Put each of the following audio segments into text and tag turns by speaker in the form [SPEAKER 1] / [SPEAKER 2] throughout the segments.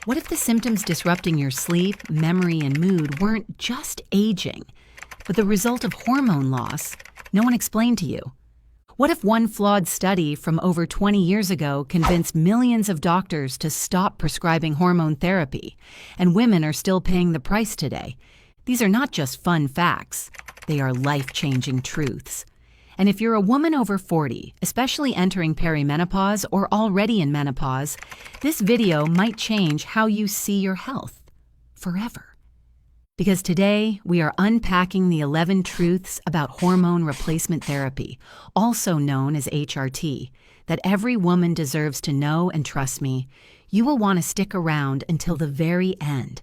[SPEAKER 1] What if the symptoms disrupting your sleep, memory, and mood weren't just aging, but the result of hormone loss no one explained to you? What if one flawed study from over 20 years ago convinced millions of doctors to stop prescribing hormone therapy, and women are still paying the price today? These are not just fun facts, they are life-changing truths. And if you're a woman over 40, especially entering perimenopause or already in menopause, this video might change how you see your health forever. Because today, we are unpacking the 11 truths about hormone replacement therapy, also known as HRT, that every woman deserves to know, and trust me, you will want to stick around until the very end,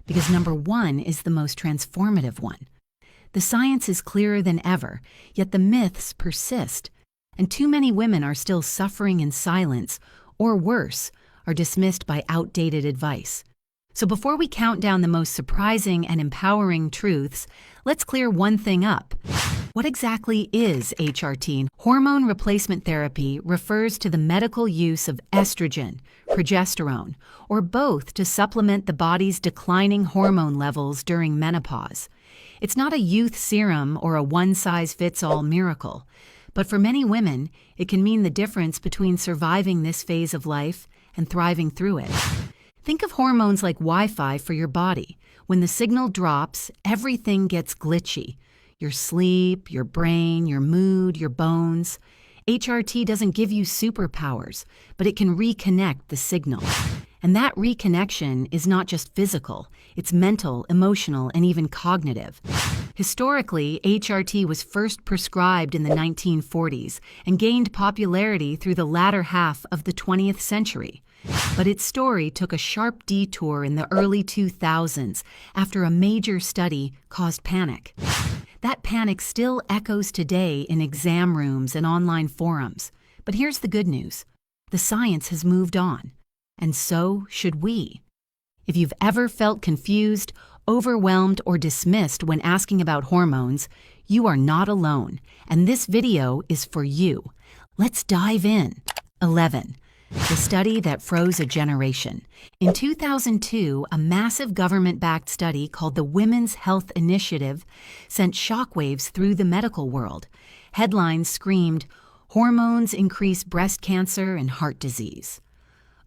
[SPEAKER 1] because number one is the most transformative one. The science is clearer than ever, yet the myths persist, and too many women are still suffering in silence, or worse, are dismissed by outdated advice. So before we count down the most surprising and empowering truths, let's clear one thing up. What exactly is HRT? Hormone replacement therapy refers to the medical use of estrogen, progesterone, or both to supplement the body's declining hormone levels during menopause. It's not a youth serum or a one-size-fits-all miracle, but for many women, it can mean the difference between surviving this phase of life and thriving through it. Think of hormones like Wi-Fi for your body. When the signal drops, everything gets glitchy. Your sleep, your brain, your mood, your bones. HRT doesn't give you superpowers, but it can reconnect the signal. And that reconnection is not just physical, it's mental, emotional, and even cognitive. Historically, HRT was first prescribed in the 1940s and gained popularity through the latter half of the 20th century. But its story took a sharp detour in the early 2000s after a major study caused panic. That panic still echoes today in exam rooms and online forums. But here's the good news. The science has moved on. And so should we. If you've ever felt confused, overwhelmed, or dismissed when asking about hormones, you are not alone, and this video is for you. Let's dive in. 11. The study that froze a generation. In 2002, a massive government-backed study called the Women's Health Initiative sent shockwaves through the medical world. Headlines screamed, "Hormones increase breast cancer and heart disease."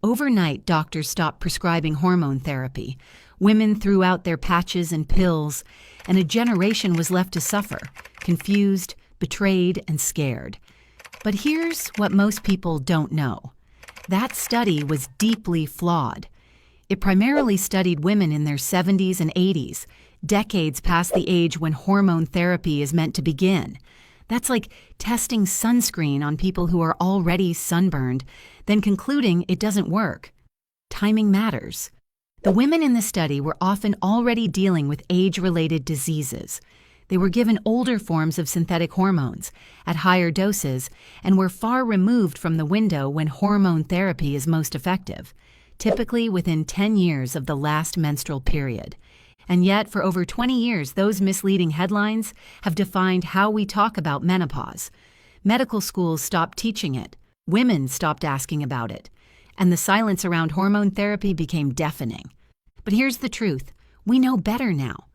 [SPEAKER 1] Overnight, doctors stopped prescribing hormone therapy. Women threw out their patches and pills, and a generation was left to suffer, confused, betrayed, and scared. But here's what most people don't know. That study was deeply flawed. It primarily studied women in their 70s and 80s, decades past the age when hormone therapy is meant to begin. That's like testing sunscreen on people who are already sunburned, then concluding it doesn't work. Timing matters. The women in the study were often already dealing with age-related diseases. They were given older forms of synthetic hormones at higher doses and were far removed from the window when hormone therapy is most effective, typically within 10 years of the last menstrual period. And yet, for over 20 years, those misleading headlines have defined how we talk about menopause. Medical schools stopped teaching it, women stopped asking about it, and the silence around hormone therapy became deafening. But here's the truth, we know better now.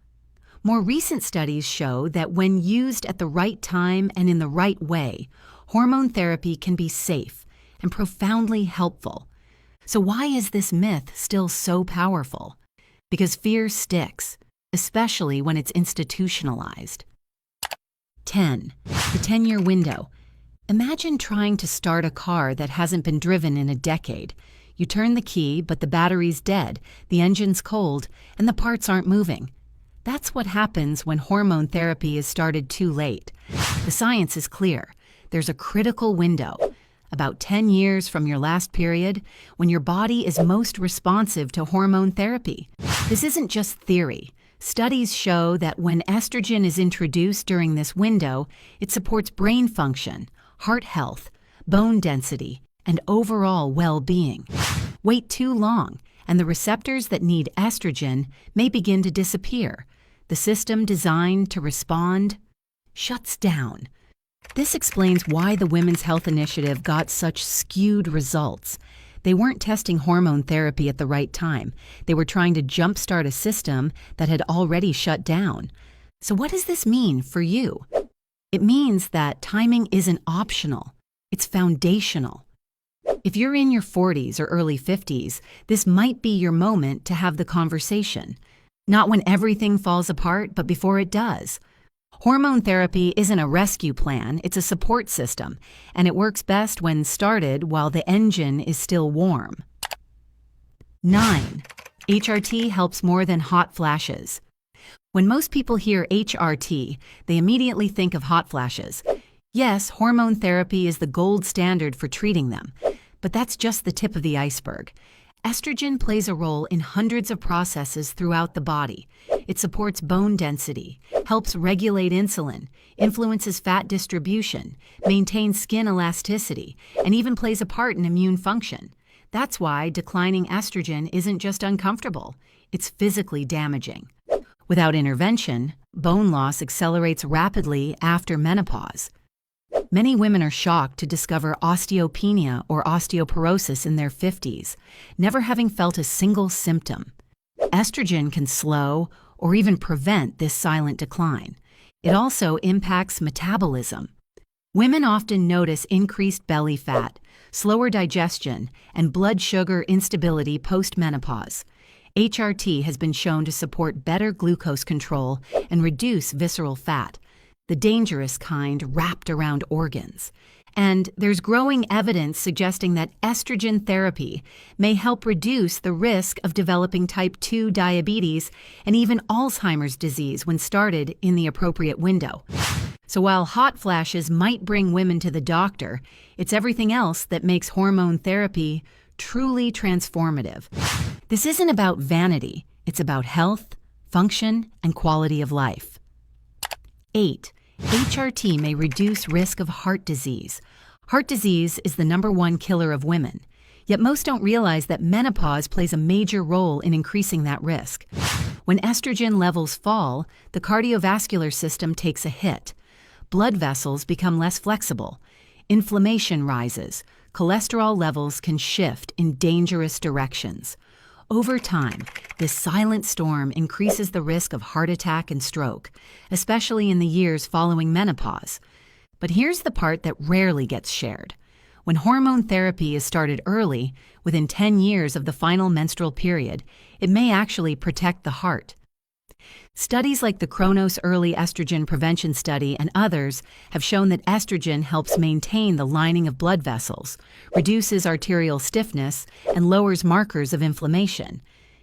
[SPEAKER 1] More recent studies show that when used at the right time and in the right way, hormone therapy can be safe and profoundly helpful. So why is this myth still so powerful? Because fear sticks, especially when it's institutionalized. 10. The 10-year window. Imagine trying to start a car that hasn't been driven in a decade. You turn the key, but the battery's dead, the engine's cold, and the parts aren't moving. That's what happens when hormone therapy is started too late. The science is clear. There's a critical window, about 10 years from your last period, when your body is most responsive to hormone therapy. This isn't just theory. Studies show that when estrogen is introduced during this window, it supports brain function, heart health, bone density, and overall well-being. Wait too long, and the receptors that need estrogen may begin to disappear. The system designed to respond shuts down. This explains why the Women's Health Initiative got such skewed results. They weren't testing hormone therapy at the right time. They were trying to jumpstart a system that had already shut down. So what does this mean for you? It means that timing isn't optional. It's foundational. If you're in your 40s or early 50s, this might be your moment to have the conversation. Not when everything falls apart, but before it does. Hormone therapy isn't a rescue plan, it's a support system, and it works best when started while the engine is still warm. 9. HRT helps more than hot flashes. When most people hear HRT, they immediately think of hot flashes. Yes, hormone therapy is the gold standard for treating them, but that's just the tip of the iceberg. Estrogen plays a role in hundreds of processes throughout the body. It supports bone density, helps regulate insulin, influences fat distribution, maintains skin elasticity, and even plays a part in immune function. That's why declining estrogen isn't just uncomfortable, it's physically damaging. Without intervention, bone loss accelerates rapidly after menopause. Many women are shocked to discover osteopenia or osteoporosis in their 50s, never having felt a single symptom. Estrogen can slow or even prevent this silent decline. It also impacts metabolism. Women often notice increased belly fat, slower digestion, and blood sugar instability post-menopause. HRT has been shown to support better glucose control and reduce visceral fat, the dangerous kind wrapped around organs. And there's growing evidence suggesting that estrogen therapy may help reduce the risk of developing type 2 diabetes and even Alzheimer's disease when started in the appropriate window. So while hot flashes might bring women to the doctor, it's everything else that makes hormone therapy truly transformative. This isn't about vanity, it's about health, function, and quality of life. 8. HRT may reduce risk of heart disease. Heart disease is the #1 killer of women, yet most don't realize that menopause plays a major role in increasing that risk. When estrogen levels fall, the cardiovascular system takes a hit. Blood vessels become less flexible. Inflammation rises. Cholesterol levels can shift in dangerous directions. Over time, this silent storm increases the risk of heart attack and stroke, especially in the years following menopause. But here's the part that rarely gets shared. When hormone therapy is started early, within 10 years of the final menstrual period, it may actually protect the heart. Studies like the Kronos Early Estrogen Prevention Study and others have shown that estrogen helps maintain the lining of blood vessels, reduces arterial stiffness, and lowers markers of inflammation.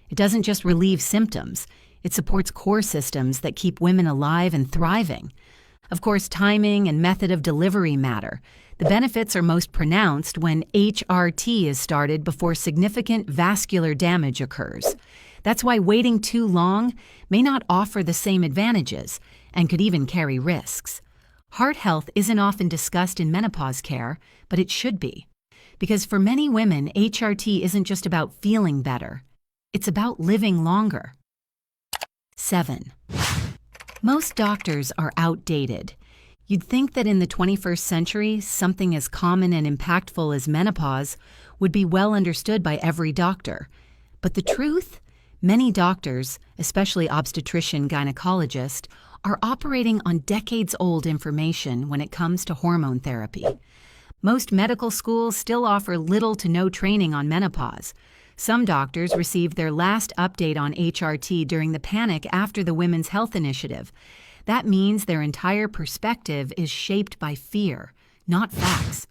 [SPEAKER 1] It doesn't just relieve symptoms, it supports core systems that keep women alive and thriving. Of course, timing and method of delivery matter. The benefits are most pronounced when HRT is started before significant vascular damage occurs. That's why waiting too long may not offer the same advantages and could even carry risks. Heart health isn't often discussed in menopause care, but it should be. Because for many women, HRT isn't just about feeling better. It's about living longer. 7. Most doctors are outdated. You'd think that in the 21st century, something as common and impactful as menopause would be well understood by every doctor. But the truth? Many doctors, especially obstetrician-gynecologists, are operating on decades-old information when it comes to hormone therapy. Most medical schools still offer little to no training on menopause. Some doctors received their last update on HRT during the panic after the Women's Health Initiative. That means their entire perspective is shaped by fear, not facts.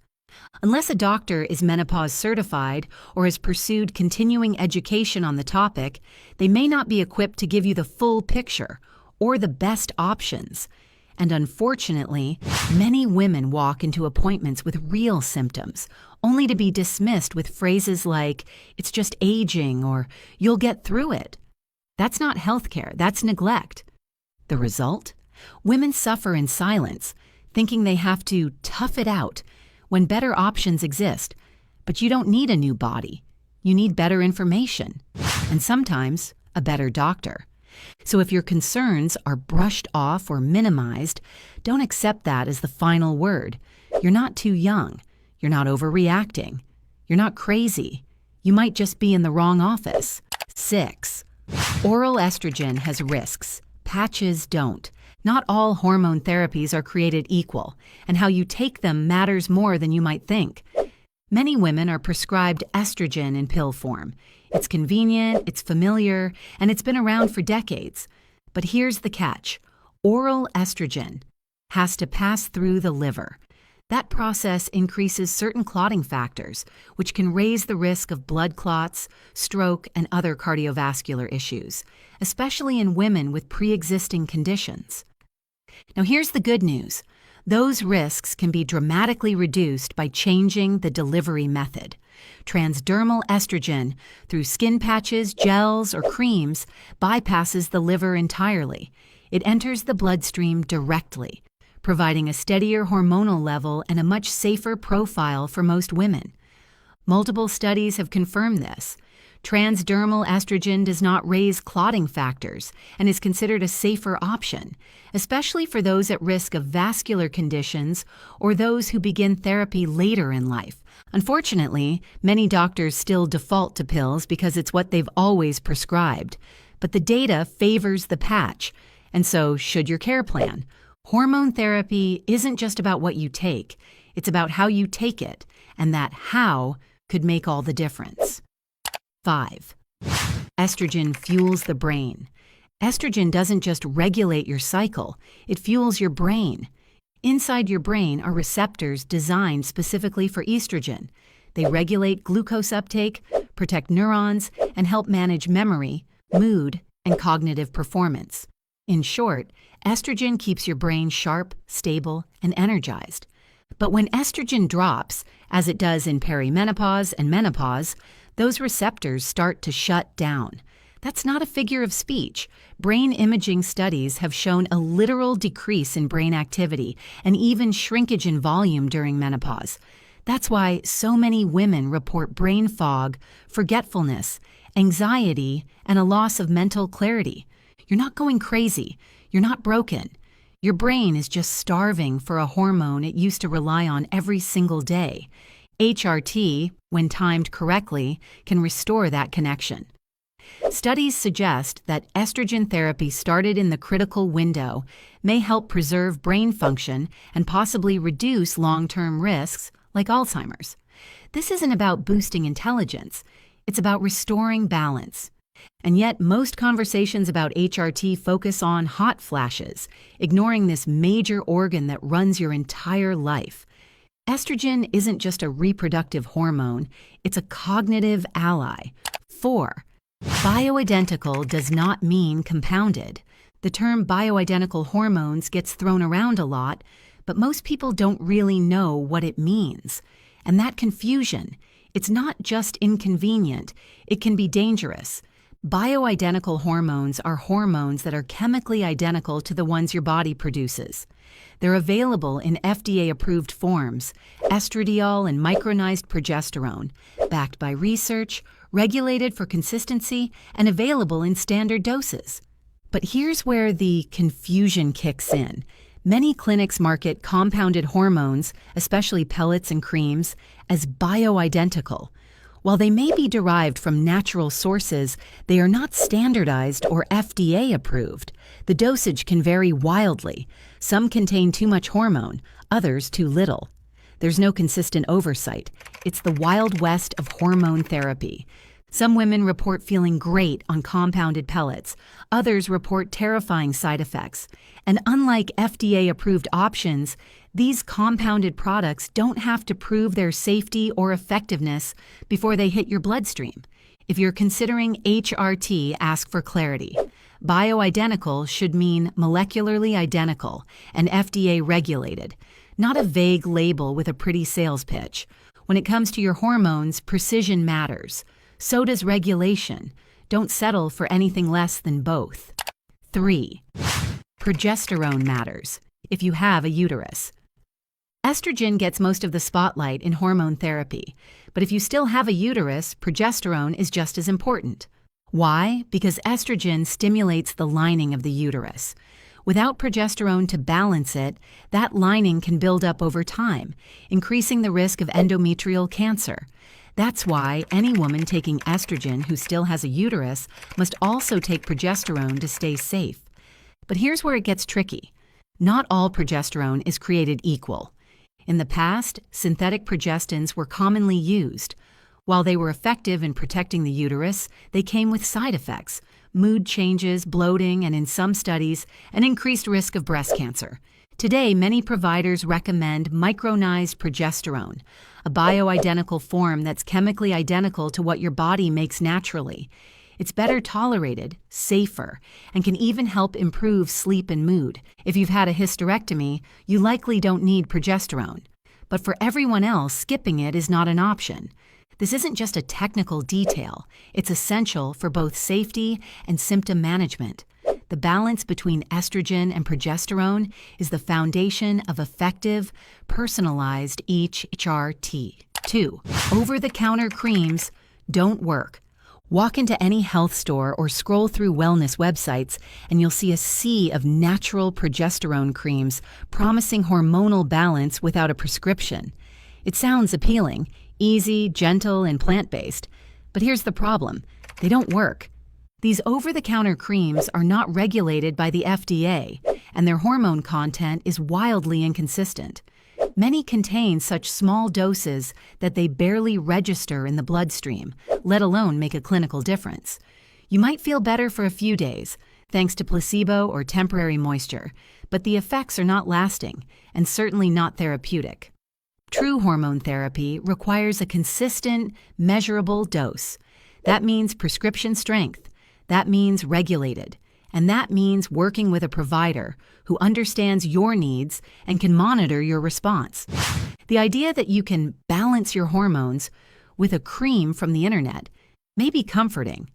[SPEAKER 1] Unless a doctor is menopause certified or has pursued continuing education on the topic, they may not be equipped to give you the full picture or the best options. And unfortunately, many women walk into appointments with real symptoms, only to be dismissed with phrases like, "It's just aging," or "You'll get through it." That's not healthcare, that's neglect. The result? Women suffer in silence, thinking they have to tough it out when better options exist. But you don't need a new body. You need better information, and sometimes a better doctor. So if your concerns are brushed off or minimized, don't accept that as the final word. You're not too young. You're not overreacting. You're not crazy. You might just be in the wrong office. 6. Oral estrogen has risks. Patches don't. Not all hormone therapies are created equal, and how you take them matters more than you might think. Many women are prescribed estrogen in pill form. It's convenient, it's familiar, and it's been around for decades. But here's the catch. Oral estrogen has to pass through the liver. That process increases certain clotting factors, which can raise the risk of blood clots, stroke, and other cardiovascular issues, especially in women with pre-existing conditions. Now here's the good news. Those risks can be dramatically reduced by changing the delivery method. Transdermal estrogen, through skin patches, gels, or creams, bypasses the liver entirely. It enters the bloodstream directly, providing a steadier hormonal level and a much safer profile for most women. Multiple studies have confirmed this. Transdermal estrogen does not raise clotting factors and is considered a safer option, especially for those at risk of vascular conditions or those who begin therapy later in life. Unfortunately, many doctors still default to pills because it's what they've always prescribed. But the data favors the patch, and so should your care plan. Hormone therapy isn't just about what you take, it's about how you take it, and that how could make all the difference. 5. Estrogen fuels the brain. Estrogen doesn't just regulate your cycle, it fuels your brain. Inside your brain are receptors designed specifically for estrogen. They regulate glucose uptake, protect neurons, and help manage memory, mood, and cognitive performance. In short, estrogen keeps your brain sharp, stable, and energized. But when estrogen drops, as it does in perimenopause and menopause, those receptors start to shut down. That's not a figure of speech. Brain imaging studies have shown a literal decrease in brain activity and even shrinkage in volume during menopause. That's why so many women report brain fog, forgetfulness, anxiety, and a loss of mental clarity. You're not going crazy. You're not broken. Your brain is just starving for a hormone it used to rely on every single day. HRT, when timed correctly, can restore that connection. Studies suggest that estrogen therapy started in the critical window may help preserve brain function and possibly reduce long-term risks like Alzheimer's. This isn't about boosting intelligence. It's about restoring balance. And yet, most conversations about HRT focus on hot flashes, ignoring this major organ that runs your entire life. Estrogen isn't just a reproductive hormone, it's a cognitive ally. 4. Bioidentical does not mean compounded. The term bioidentical hormones gets thrown around a lot, but most people don't really know what it means. And that confusion, it's not just inconvenient, it can be dangerous. Bioidentical hormones are hormones that are chemically identical to the ones your body produces. They're available in FDA-approved forms, estradiol and micronized progesterone, backed by research, regulated for consistency, and available in standard doses. But here's where the confusion kicks in. Many clinics market compounded hormones, especially pellets and creams, as bioidentical. While they may be derived from natural sources, they are not standardized or FDA approved. The dosage can vary wildly. Some contain too much hormone, others too little. There's no consistent oversight. It's the Wild West of hormone therapy. Some women report feeling great on compounded pellets. Others report terrifying side effects. And unlike FDA-approved options, these compounded products don't have to prove their safety or effectiveness before they hit your bloodstream. If you're considering HRT, ask for clarity. Bioidentical should mean molecularly identical and FDA-regulated, not a vague label with a pretty sales pitch. When it comes to your hormones, precision matters. So does regulation. Don't settle for anything less than both. 3. Progesterone matters if you have a uterus. Estrogen gets most of the spotlight in hormone therapy, but if you still have a uterus, progesterone is just as important. Why? Because estrogen stimulates the lining of the uterus. Without progesterone to balance it, that lining can build up over time, increasing the risk of endometrial cancer. That's why any woman taking estrogen who still has a uterus must also take progesterone to stay safe. But here's where it gets tricky. Not all progesterone is created equal. In the past, synthetic progestins were commonly used. While they were effective in protecting the uterus, they came with side effects, mood changes, bloating, and in some studies, an increased risk of breast cancer. Today, many providers recommend micronized progesterone, a bioidentical form that's chemically identical to what your body makes naturally. It's better tolerated, safer, and can even help improve sleep and mood. If you've had a hysterectomy, you likely don't need progesterone. But for everyone else, skipping it is not an option. This isn't just a technical detail. It's essential for both safety and symptom management. The balance between estrogen and progesterone is the foundation of effective, personalized HRT. 2. Over-the-counter creams don't work. Walk into any health store or scroll through wellness websites and you'll see a sea of natural progesterone creams promising hormonal balance without a prescription. It sounds appealing, easy, gentle, and plant-based. But here's the problem. They don't work. These over-the-counter creams are not regulated by the FDA, and their hormone content is wildly inconsistent. Many contain such small doses that they barely register in the bloodstream, let alone make a clinical difference. You might feel better for a few days, thanks to placebo or temporary moisture, but the effects are not lasting, and certainly not therapeutic. True hormone therapy requires a consistent, measurable dose. That means prescription strength. That means regulated. And that means working with a provider who understands your needs and can monitor your response. The idea that you can balance your hormones with a cream from the internet may be comforting,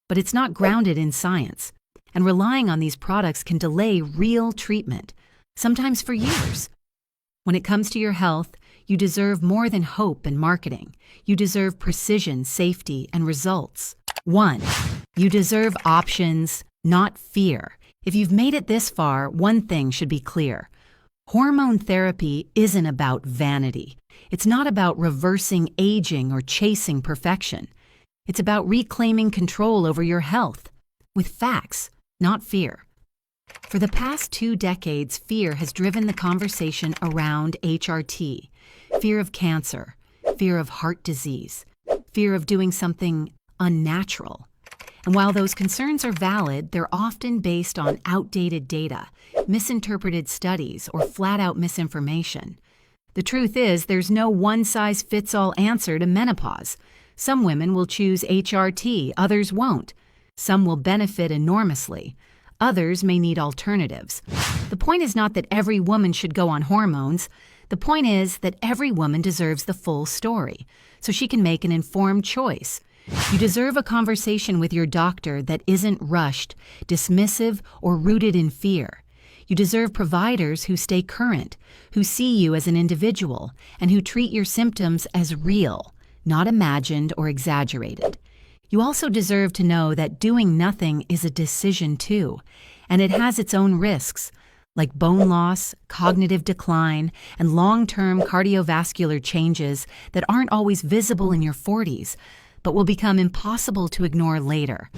[SPEAKER 1] but it's not grounded in science. And relying on these products can delay real treatment, sometimes for years. When it comes to your health, you deserve more than hope and marketing. You deserve precision, safety, and results. 1. You deserve options, not fear. If you've made it this far, one thing should be clear. Hormone therapy isn't about vanity. It's not about reversing aging or chasing perfection. It's about reclaiming control over your health, with facts, not fear. For the past 2 decades, fear has driven the conversation around HRT. Fear of cancer, fear of heart disease, fear of doing something unnatural. And while those concerns are valid, they're often based on outdated data, misinterpreted studies, or flat-out misinformation. The truth is, there's no one-size-fits-all answer to menopause. Some women will choose HRT, others won't. Some will benefit enormously. Others may need alternatives. The point is not that every woman should go on hormones. The point is that every woman deserves the full story, so she can make an informed choice. You deserve a conversation with your doctor that isn't rushed, dismissive, or rooted in fear. You deserve providers who stay current, who see you as an individual, and who treat your symptoms as real, not imagined or exaggerated. You also deserve to know that doing nothing is a decision too, and it has its own risks, like bone loss, cognitive decline, and long-term cardiovascular changes that aren't always visible in your 40s, but will become impossible to ignore later.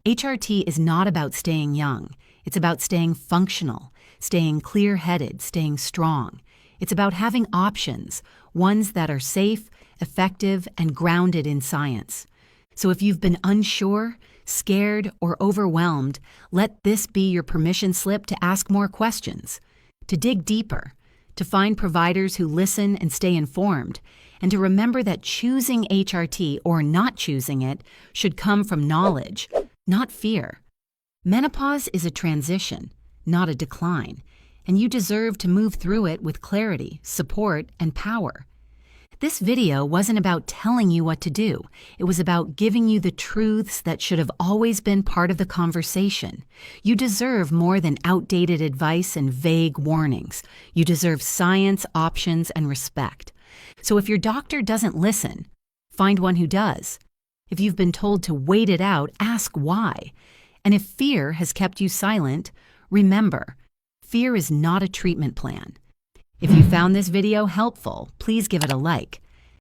[SPEAKER 1] HRT is not about staying young. It's about staying functional, staying clear-headed, staying strong. It's about having options, ones that are safe, effective, and grounded in science. So if you've been unsure, scared, or overwhelmed, let this be your permission slip to ask more questions, to dig deeper, to find providers who listen and stay informed, and to remember that choosing HRT or not choosing it should come from knowledge, not fear. Menopause is a transition, not a decline, and you deserve to move through it with clarity, support, and power. This video wasn't about telling you what to do. It was about giving you the truths that should have always been part of the conversation. You deserve more than outdated advice and vague warnings. You deserve science, options, and respect. So if your doctor doesn't listen, find one who does. If you've been told to wait it out, ask why. And if fear has kept you silent, remember, fear is not a treatment plan. If you found this video helpful, please give it a like.